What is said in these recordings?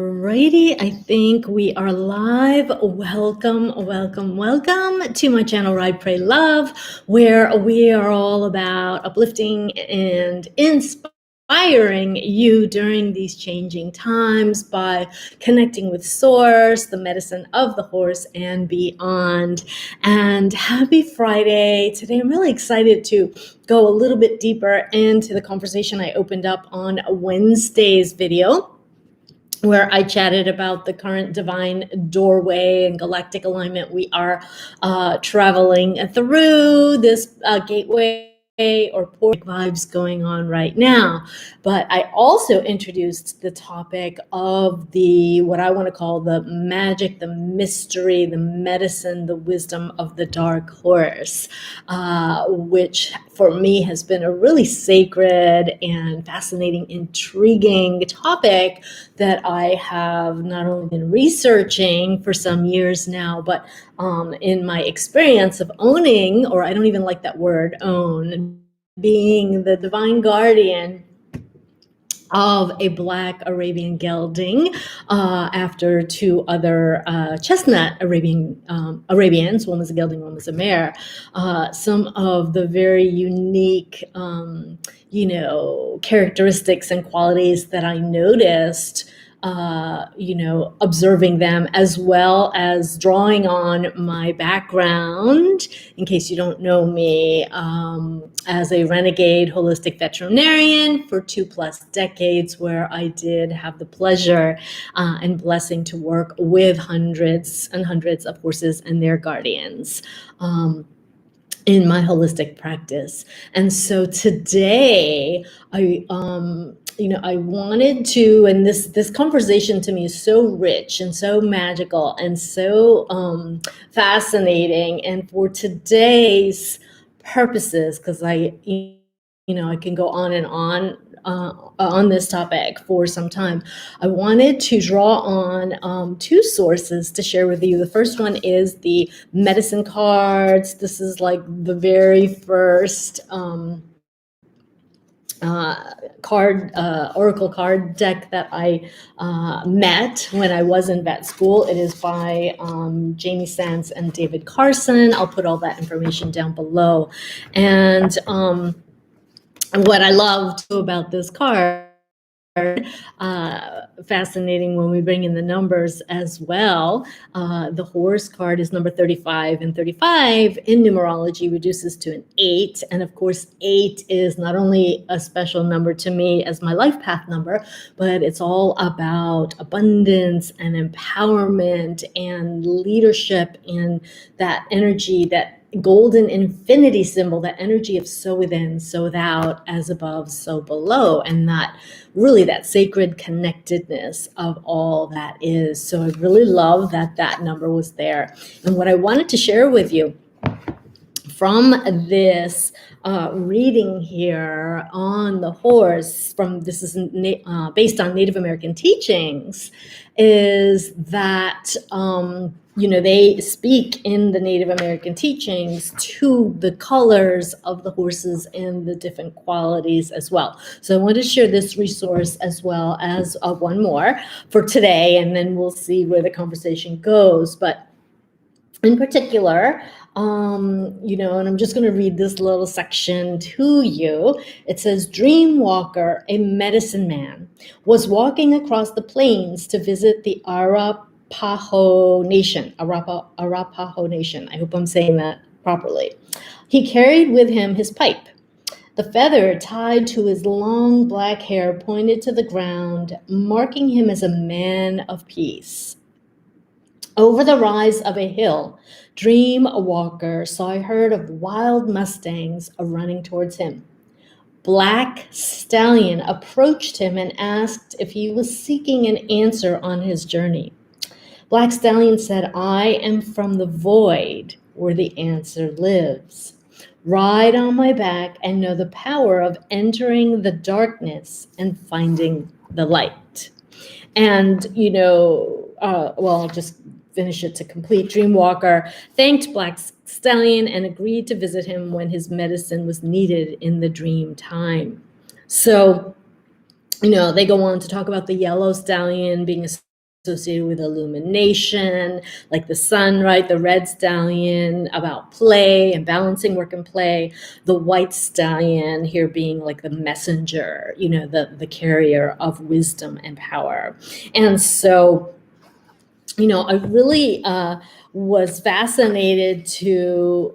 Alrighty, I think we are live. Welcome to my channel, Ride, Pray, Love, where we are all about uplifting and inspiring you during these changing times by connecting with Source, the medicine of the horse, and beyond. And happy Friday. Today, I'm really excited to go a little bit deeper into the conversation I opened up on Wednesday's video, where I chatted about the current divine doorway and galactic alignment we are traveling through, this gateway or portal vibes going on right now. But I also introduced the topic of what I want to call the magic, the mystery, the medicine, the wisdom of the dark horse, which for me has been a really sacred and fascinating, intriguing topic that I have not only been researching for some years now, but in my experience of owning, or I don't even like that word, own, being the divine guardian of a Black Arabian gelding after two other chestnut Arabians. One was a gelding, one was a mare. Some of the very unique, characteristics and qualities that I noticed, observing them, as well as drawing on my background, in case you don't know me, as a renegade holistic veterinarian for 2+ decades, where I did have the pleasure and blessing to work with hundreds and hundreds of horses and their guardians in my holistic practice. And so today I wanted to, and this conversation to me is so rich and so magical and so fascinating. And for today's purposes, because I can go on and on this topic for some time, I wanted to draw on two sources to share with you. The first one is the medicine cards. This is like the very first oracle card deck that I met when I was in vet school. It is by Jamie Sands and David Carson. I'll put all that information down below. And what I love too about this card, fascinating when we bring in the numbers as well. The horse card is number 35, and 35 in numerology reduces to an 8. And of course, 8 is not only a special number to me as my life path number, but it's all about abundance and empowerment and leadership, and that energy, that golden infinity symbol, that energy of so within, so without, as above, so below, and that really that sacred connectedness of all that is. So I really love that number was there. And what I wanted to share with you from this reading here on the horse, this is based on Native American teachings, is that they speak in the Native American teachings to the colors of the horses and the different qualities as well. So I want to share this resource as well as one more for today, and then we'll see where the conversation goes. But in particular, and I'm just going to read this little section to you. It says, Dreamwalker, a medicine man, was walking across the plains to visit the Arapaho Nation. Arapaho Nation. I hope I'm saying that properly. He carried with him his pipe. The feather tied to his long black hair pointed to the ground, marking him as a man of peace. Over the rise of a hill, Dreamwalker saw a herd of wild mustangs running towards him. Black Stallion approached him and asked if he was seeking an answer on his journey. Black Stallion said, I am from the void where the answer lives. Ride on my back and know the power of entering the darkness and finding the light. And, I'll just finish it to complete. Dreamwalker thanked Black Stallion and agreed to visit him when his medicine was needed in the dream time. So, they go on to talk about the yellow stallion being associated with illumination, like the sun, right? The red stallion about play and balancing work and play. The white stallion here being like the messenger, the carrier of wisdom and power. And so, I really was fascinated to,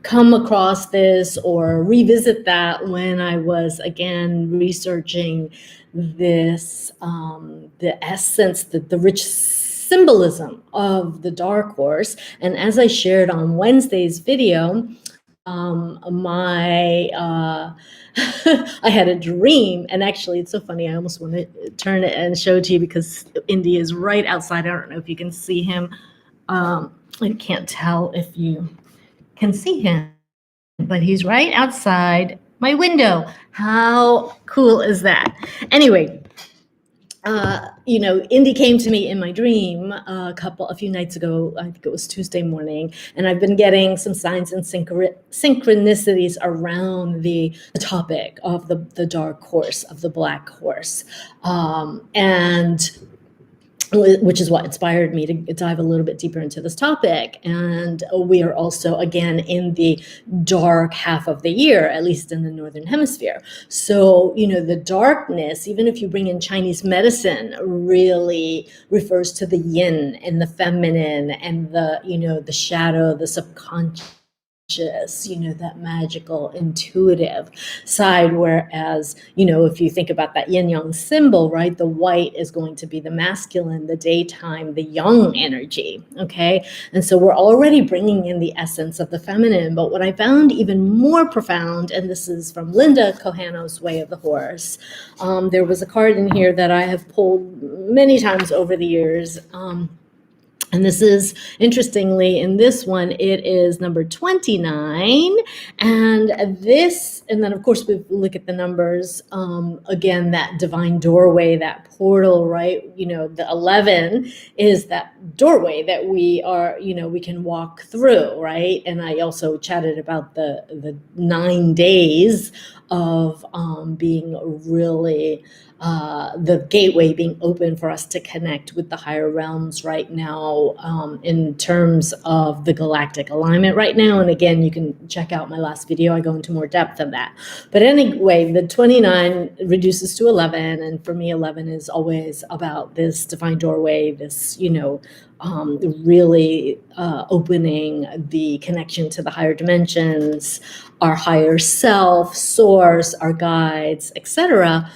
come across this or revisit that when I was again researching this, the essence, the rich symbolism of the dark horse. And as I shared on Wednesday's video, I had a dream, and actually it's so funny, I almost want to turn it and show it to you because Indy is right outside. I don't know if you can see him. I can't tell if you can see him, but he's right outside my window. How cool is that? Anyway, Indy came to me in my dream a few nights ago. I think it was Tuesday morning, and I've been getting some signs and synchronicities around the topic of the dark horse, of the black horse, and which is what inspired me to dive a little bit deeper into this topic. And we are also, again, in the dark half of the year, at least in the Northern Hemisphere. So, the darkness, even if you bring in Chinese medicine, really refers to the yin and the feminine and the shadow, the subconscious, that magical, intuitive side. Whereas, if you think about that yin yang symbol, right, the white is going to be the masculine, the daytime, the yang energy. Okay. And so we're already bringing in the essence of the feminine. But what I found even more profound, and this is from Linda Kohano's Way of the Horse, there was a card in here that I have pulled many times over the years. And this is, interestingly, in this one, it is number 29. And then of course, we look at the numbers, again, that divine doorway, that portal, right? The 11 is that doorway that we are, we can walk through, right? And I also chatted about the 9 days of being really, the gateway being open for us to connect with the higher realms right now, in terms of the galactic alignment right now. And again, you can check out my last video. I go into more depth of that. But anyway, the 29 reduces to 11. And for me, 11 is always about this divine doorway, this, really opening the connection to the higher dimensions, our higher self, source, our guides, etc.,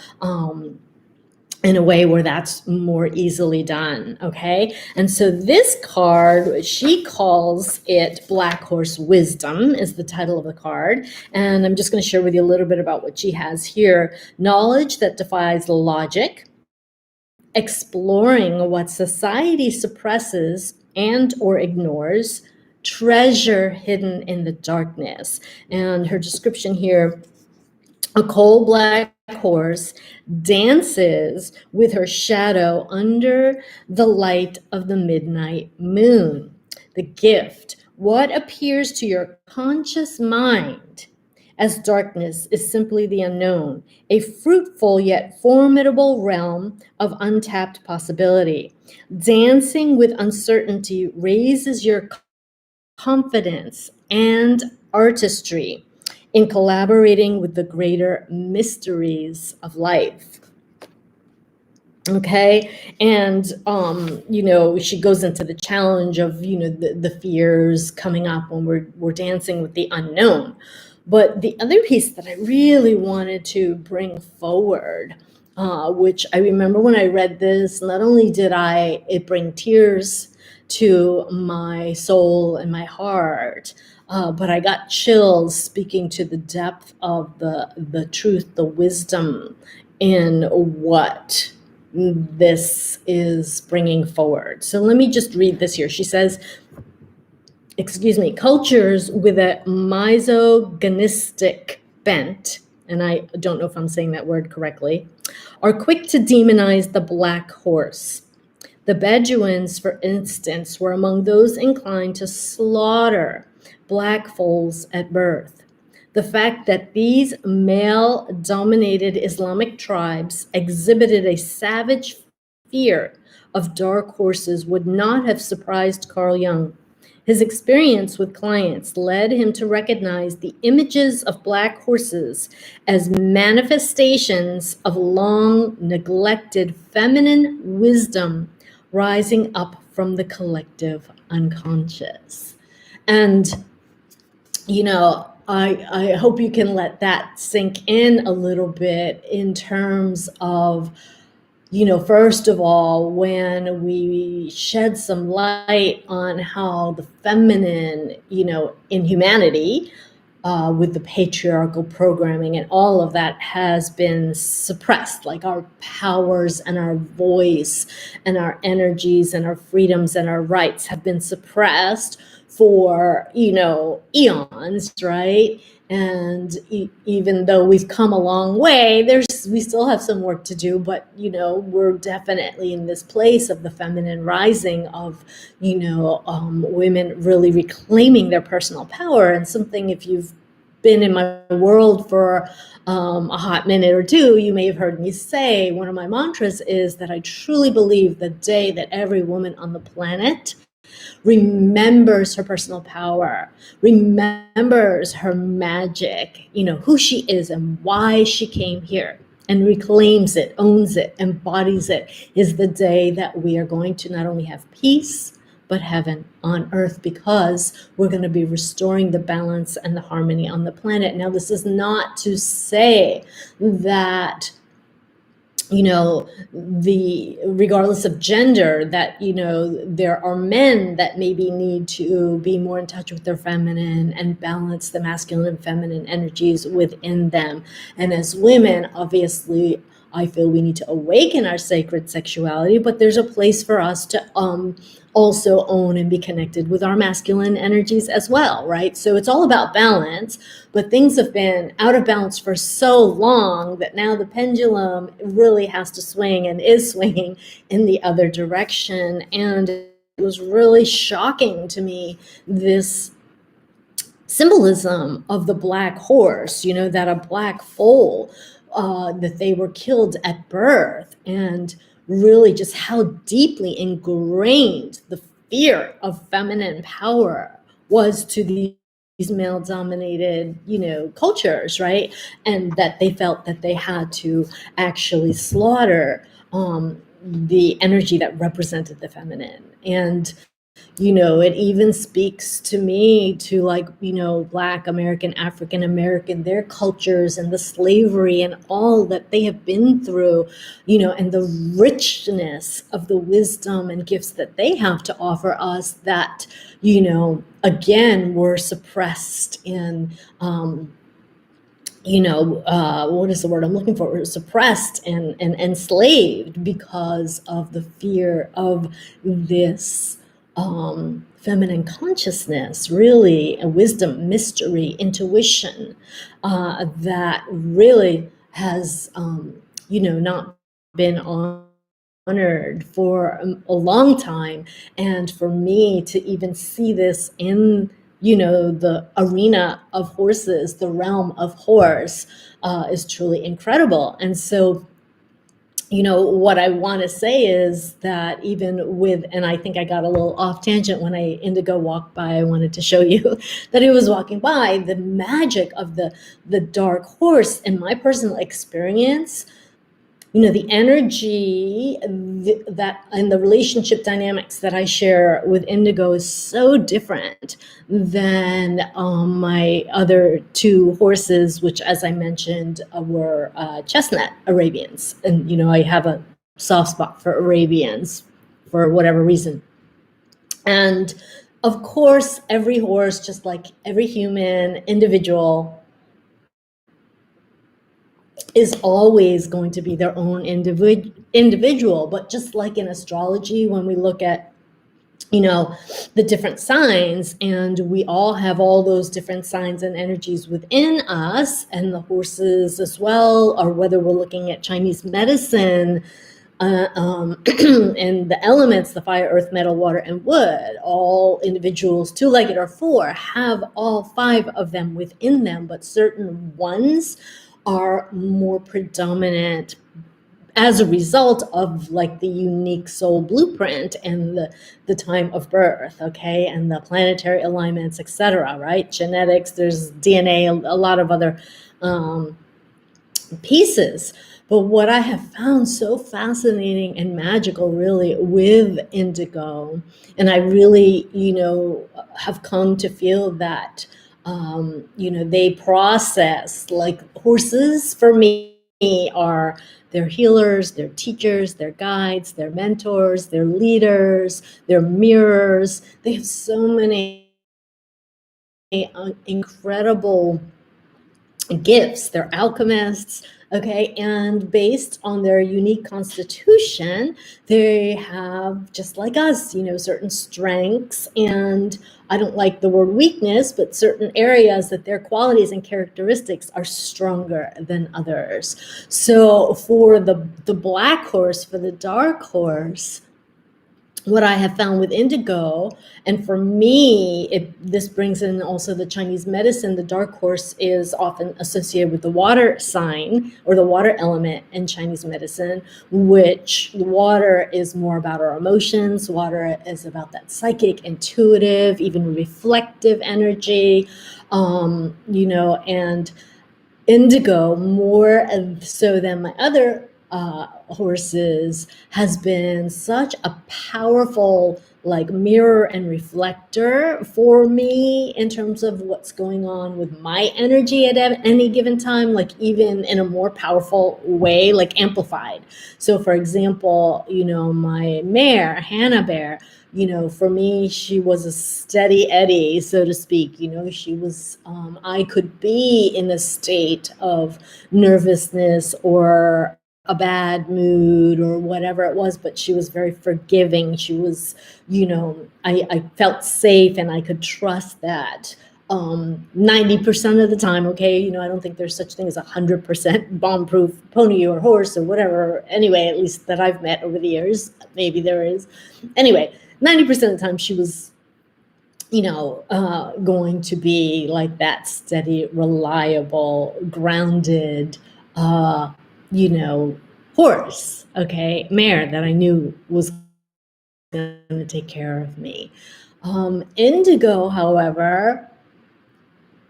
in a way where that's more easily done. Okay. And so this card, she calls it Black Horse Wisdom, is the title of the card. And I'm just going to share with you a little bit about what she has here. Knowledge that defies logic, exploring what society suppresses and or ignores, treasure hidden in the darkness. And her description here: a coal black horse dances with her shadow under the light of the midnight moon. The gift: what appears to your conscious mind as darkness is simply the unknown, a fruitful yet formidable realm of untapped possibility. Dancing with uncertainty raises your confidence and artistry in collaborating with the greater mysteries of life. Okay. And, she goes into the challenge of, the fears coming up when we're dancing with the unknown. But the other piece that I really wanted to bring forward, which I remember when I read this, not only did it bring tears to my soul and my heart, but I got chills speaking to the depth of the truth, the wisdom in what this is bringing forward. So let me just read this here. She says, cultures with a misogynistic bent, and I don't know if I'm saying that word correctly, are quick to demonize the black horse. The Bedouins, for instance, were among those inclined to slaughter black foals at birth. The fact that these male-dominated Islamic tribes exhibited a savage fear of dark horses would not have surprised Carl Jung. His experience with clients led him to recognize the images of black horses as manifestations of long neglected feminine wisdom rising up from the collective unconscious. And, I hope you can let that sink in a little bit in terms of, first of all, when we shed some light on how the feminine, in humanity, with the patriarchal programming and all of that has been suppressed, like our powers and our voice and our energies and our freedoms and our rights have been suppressed for, eons, right? And even though we've come a long way, we still have some work to do, but, we're definitely in this place of the feminine rising of, women really reclaiming their personal power. And something, if you've been in my world for a hot minute or two, you may have heard me say, one of my mantras is that I truly believe the day that every woman on the planet remembers her personal power, remembers her magic, who she is and why she came here, and reclaims it, owns it, embodies it, is the day that we are going to not only have peace, but heaven on earth, because we're going to be restoring the balance and the harmony on the planet. Now, this is not to say that, regardless of gender, that, there are men that maybe need to be more in touch with their feminine and balance the masculine and feminine energies within them. And as women, obviously, I feel we need to awaken our sacred sexuality, but there's a place for us to also own and be connected with our masculine energies as well, right? So it's all about balance, but things have been out of balance for so long that now the pendulum really has to swing and is swinging in the other direction. And it was really shocking to me, this symbolism of the black horse, that a black foal, that they were killed at birth, and really just how deeply ingrained the fear of feminine power was to these male-dominated, cultures, right? And that they felt that they had to actually slaughter the energy that represented the feminine. And it even speaks to me to, like, Black American, African American, their cultures and the slavery and all that they have been through, and the richness of the wisdom and gifts that they have to offer us that, again, were suppressed in, what is the word I'm looking for? Suppressed and enslaved because of the fear of this feminine consciousness, really a wisdom, mystery, intuition, that really has, not been honored for a long time. And for me to even see this in, the arena of horses, the realm of horse, is truly incredible. And so, what I want to say is that even with, and I think I got a little off tangent when Indigo walked by, I wanted to show you that he was walking by, the magic of the dark horse in my personal experience, the energy that and the relationship dynamics that I share with Indigo is so different than my other two horses, which, as I mentioned, were chestnut Arabians. And, I have a soft spot for Arabians for whatever reason. And of course, every horse, just like every human individual, is always going to be their own individual. But just like in astrology, when we look at, the different signs, and we all have all those different signs and energies within us, and the horses as well, or whether we're looking at Chinese medicine, and the elements, the fire, earth, metal, water, and wood, all individuals, two-legged or four, have all five of them within them, but certain ones are more predominant as a result of like the unique soul blueprint and the time of birth, okay, and the planetary alignments, etc., right? Genetics, there's DNA, a lot of other pieces. But what I have found so fascinating and magical really with indigo, and I really, have come to feel that, they process, like horses for me are their healers, their teachers, their guides, their mentors, their leaders, their mirrors. They have so many incredible gifts. They're alchemists, okay, and based on their unique constitution, they have, just like us, certain strengths, and I don't like the word weakness, but certain areas that their qualities and characteristics are stronger than others. So for the black horse, for the dark horse, what I have found with indigo, and for me, this brings in also the Chinese medicine. The dark horse is often associated with the water sign or the water element in Chinese medicine, which water is more about our emotions. Water is about that psychic, intuitive, even reflective energy, and indigo, more so than my other horses, has been such a powerful like mirror and reflector for me in terms of what's going on with my energy at any given time, like even in a more powerful way, like amplified. So for example, my mare, Hannah Bear, for me, she was a steady Eddie, so to speak. She was, I could be in a state of nervousness or a bad mood or whatever it was, but she was very forgiving. She was, I felt safe and I could trust that 90% of the time, okay? I don't think there's such thing as 100% bomb-proof pony or horse or whatever. Anyway, at least that I've met over the years. Maybe there is. Anyway, 90% of the time she was, going to be like that steady, reliable, grounded, horse, okay, mare that I knew was going to take care of me. Indigo, however,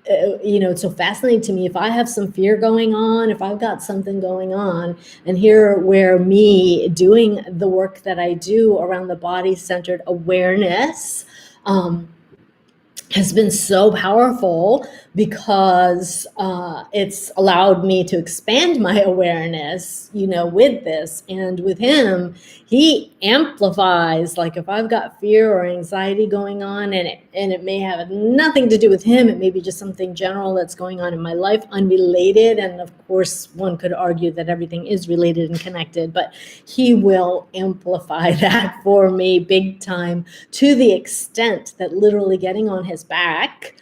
it's so fascinating to me. If I have some fear going on, if I've got something going on, and here where me doing the work that I do around the body-centered awareness, has been so powerful because it's allowed me to expand my awareness, with this. And with him, he amplifies, like if I've got fear or anxiety going on, and it may have nothing to do with him, it may be just something general that's going on in my life, unrelated. And of course, one could argue that everything is related and connected, but he will amplify that for me big time, to the extent that literally getting on his back,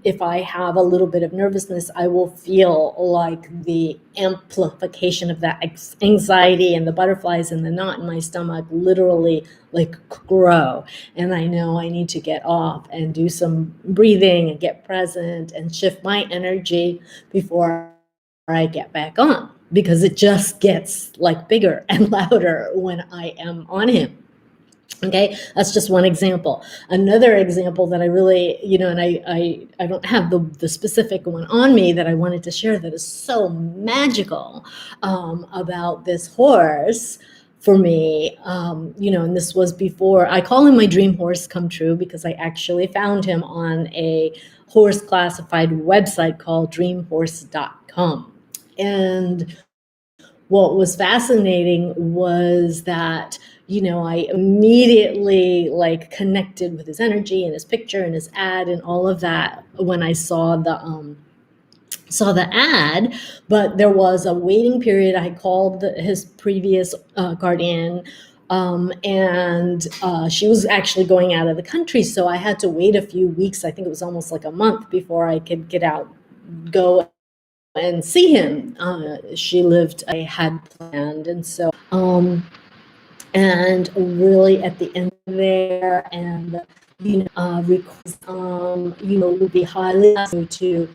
if I have a little bit of nervousness, I will feel like the amplification of that anxiety and the butterflies and the knot in my stomach literally like grow. And I know I need to get off and do some breathing and get present and shift my energy before I get back on, because it just gets like bigger and louder when I am on him. Okay, that's just one example. Another example that I really, and I don't have the specific one on me that I wanted to share that is so magical about this horse for me, and this was before, I call him my dream horse come true, because I actually found him on a horse classified website called dreamhorse.com. And what was fascinating was that, I immediately like connected with his energy and his picture and his ad and all of that when I saw the ad. But there was a waiting period. I called his previous guardian, and she was actually going out of the country, so I had to wait a few weeks. I think it was almost like a month before I could go and see him. She lived, I had planned, and so and really at the end there, and request would be highly to